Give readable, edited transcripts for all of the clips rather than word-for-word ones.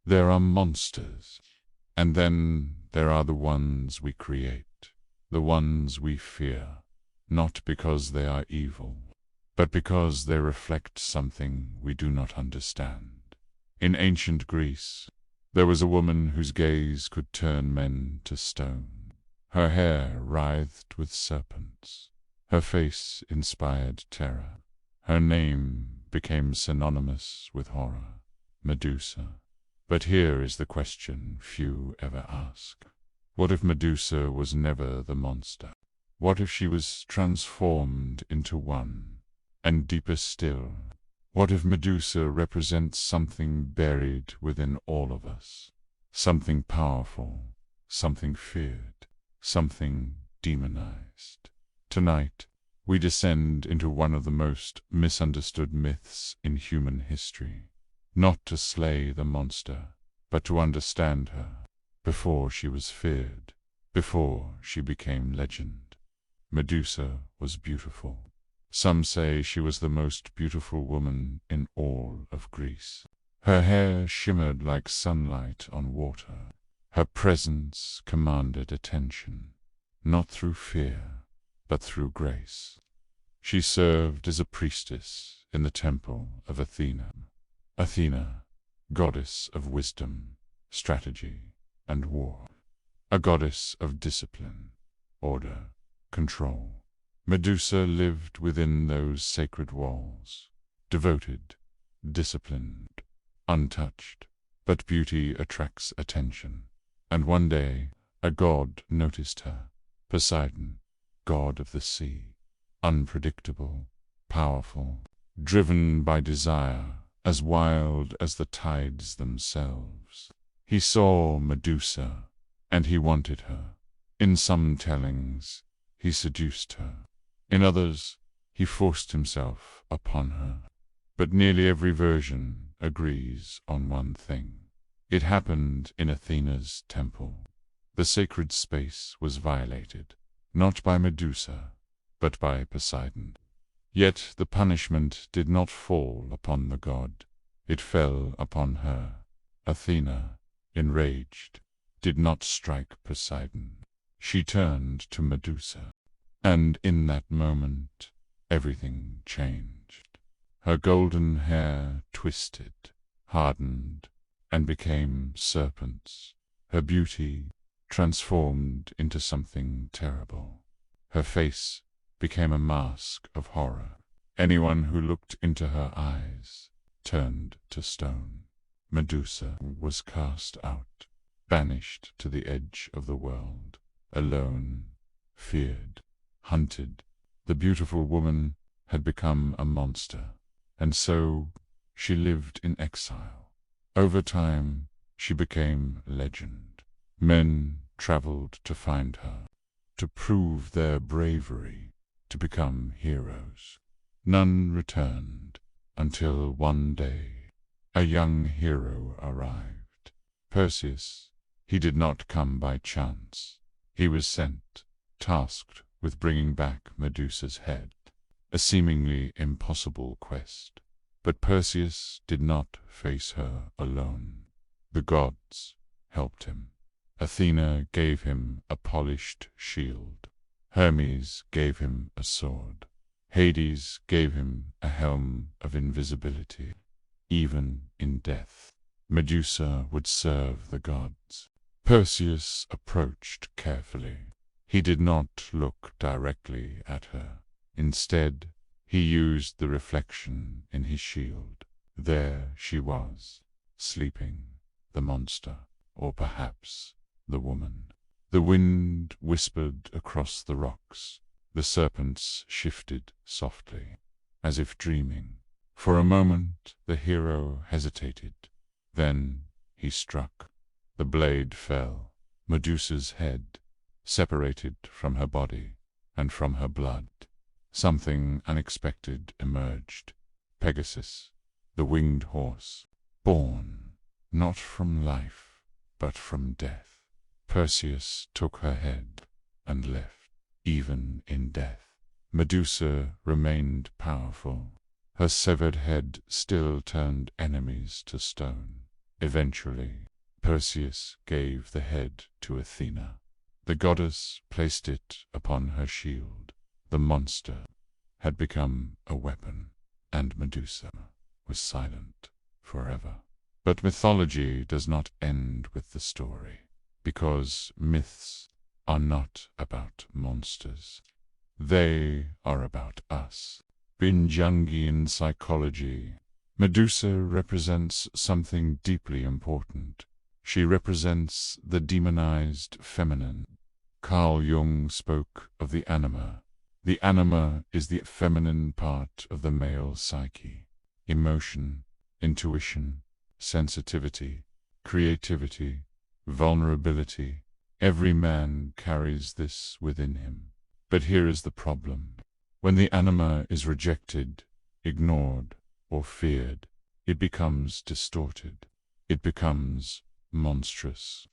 There are monsters, and then there are the ones we create, the ones we fear, not because they are evil, but because they reflect something we do not understand. In ancient Greece, there was a woman whose gaze could turn men to stone. Her hair writhed with serpents. Her face inspired terror. Her name became synonymous with horror, Medusa. But here is the question few ever ask. What if Medusa was never the monster? What if she was transformed into one? And deeper still, what if Medusa represents something buried within all of us? Something powerful, something feared, something demonized. Tonight, we descend into one of the most misunderstood myths in human history. Not to slay the monster, but to understand her, before she was feared, before she became legend. Medusa was beautiful. Some say she was the most beautiful woman in all of Greece. Her hair shimmered like sunlight on water. Her presence commanded attention, not through fear, but through grace. She served as a priestess in the temple of Athena. Athena, goddess of wisdom, strategy, and war. A goddess of discipline, order, control. Medusa lived within those sacred walls, devoted, disciplined, untouched. But beauty attracts attention, and one day a god noticed her, Poseidon, god of the sea, unpredictable, powerful, driven by desire, as wild as the tides themselves. He saw Medusa, and he wanted her. In some tellings, he seduced her. In others, he forced himself upon her. But nearly every version agrees on one thing. It happened in Athena's temple. The sacred space was violated, not by Medusa, but by Poseidon. Yet the punishment did not fall upon the god. It fell upon her. Athena, enraged, did not strike Poseidon. She turned to Medusa. And in that moment, everything changed. Her golden hair twisted, hardened, and became serpents. Her beauty transformed into something terrible. Her face became a mask of horror. Anyone who looked into her eyes turned to stone. Medusa was cast out, banished to the edge of the world, alone, feared, hunted. The beautiful woman had become a monster, and so she lived in exile. Over time, she became legend. Men traveled to find her, to prove their bravery, to become heroes. None returned until one day a young hero arrived. Perseus. He did not come by chance. He was sent, tasked with bringing back Medusa's head, a seemingly impossible quest. But Perseus did not face her alone. The gods helped him. Athena gave him a polished shield. Hermes gave him a sword. Hades gave him a helm of invisibility. Even in death, Medusa would serve the gods. Perseus approached carefully. He did not look directly at her. Instead, he used the reflection in his shield. There she was, sleeping, the monster, or perhaps the woman. The wind whispered across the rocks. The serpents shifted softly, as if dreaming. For a moment the hero hesitated. Then he struck. The blade fell. Medusa's head, separated from her body and from her blood. Something unexpected emerged. Pegasus, the winged horse, born not from life, but from death. Perseus took her head and left. Even in death, Medusa remained powerful. Her severed head still turned enemies to stone. Eventually, Perseus gave the head to Athena. The goddess placed it upon her shield. The monster had become a weapon, and Medusa was silent forever. But mythology does not end with the story, because myths are not about monsters. They are about us. In Jungian psychology, Medusa represents something deeply important. She represents the demonized feminine. Carl Jung spoke of the anima. The anima is the feminine part of the male psyche. Emotion, intuition, sensitivity, creativity, vulnerability. Every man carries this within him. But here is the problem. When the anima is rejected, ignored, or feared, it becomes distorted. It becomes monstrous.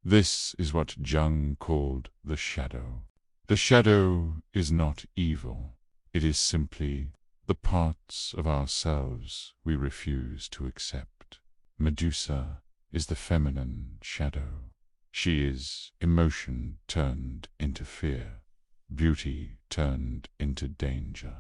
This is what Jung called the shadow. The shadow is not evil. It is simply the parts of ourselves we refuse to accept. Medusa is the feminine shadow. She is emotion turned into fear, beauty turned into danger,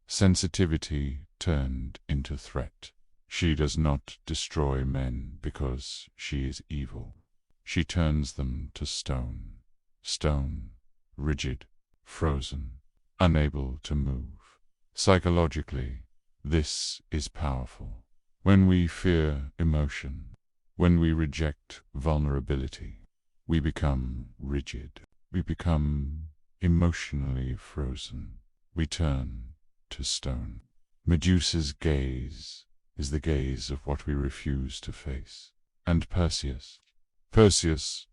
sensitivity turned into threat. She does not destroy men because she is evil. She turns them to stone. Stone, rigid, frozen, unable to move. Psychologically, this is powerful. When we fear emotion, when we reject vulnerability, we become rigid. We become emotionally frozen. We turn to stone. Medusa's gaze is the gaze of what we refuse to face. And Perseus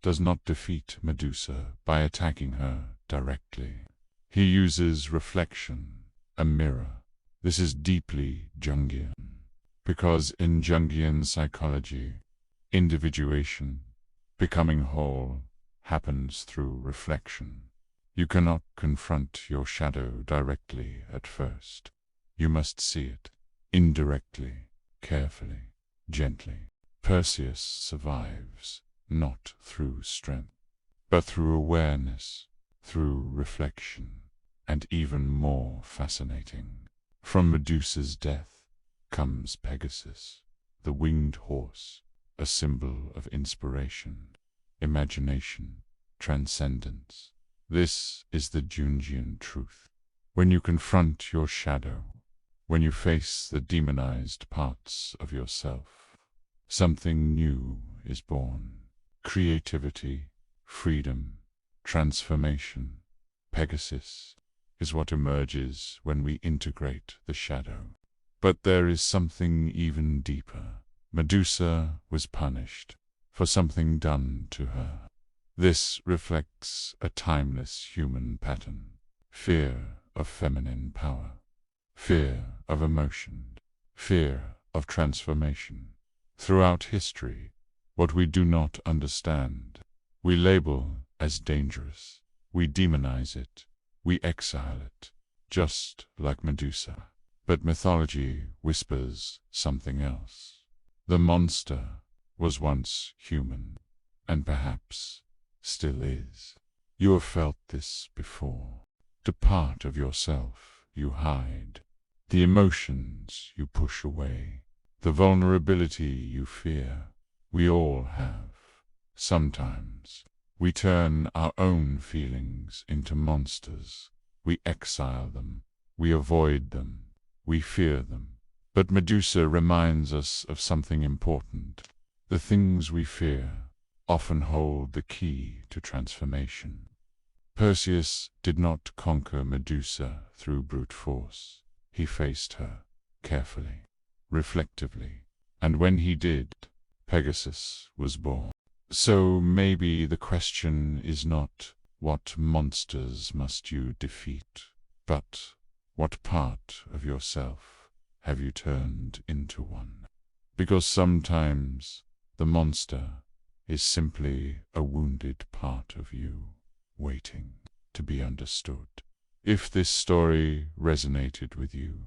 does not defeat Medusa by attacking her directly. He uses reflection, a mirror. This is deeply Jungian, because in Jungian psychology, individuation, becoming whole, happens through reflection. You cannot confront your shadow directly at first. You must see it indirectly, carefully, gently. Perseus survives not through strength, but through awareness, through reflection, and even more fascinating. From Medusa's death comes Pegasus, the winged horse, a symbol of inspiration, imagination, transcendence. This is the Jungian truth. When you confront your shadow, when you face the demonized parts of yourself, something new is born. Creativity, freedom, transformation. Pegasus is what emerges when we integrate the shadow. But there is something even deeper. Medusa was punished for something done to her. This reflects a timeless human pattern. Fear of feminine power, fear of emotion, fear of transformation. Throughout history, what we do not understand, we label as dangerous. We demonize it. We exile it, just like Medusa. But mythology whispers something else. The monster was once human, and perhaps still is. You have felt this before. The part of yourself you hide, the emotions you push away, the vulnerability you fear. We all have. Sometimes we turn our own feelings into monsters. We exile them. We avoid them. We fear them. But Medusa reminds us of something important. The things we fear often hold the key to transformation. Perseus did not conquer Medusa through brute force. He faced her carefully, reflectively, and when he did, Pegasus was born. So maybe the question is not, what monsters must you defeat, but what part of yourself have you turned into one? Because sometimes the monster is simply a wounded part of you, waiting to be understood. If this story resonated with you,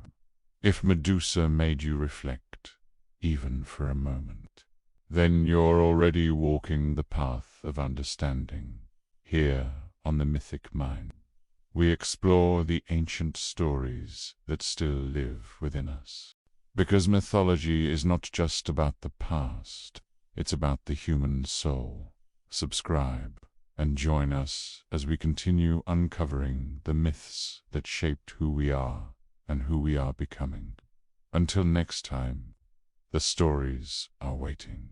if Medusa made you reflect, even for a moment, then you're already walking the path of understanding. Here, on the Mythic Mind, we explore the ancient stories that still live within us. Because mythology is not just about the past, it's about the human soul. Subscribe and join us as we continue uncovering the myths that shaped who we are and who we are becoming. Until next time, the stories are waiting.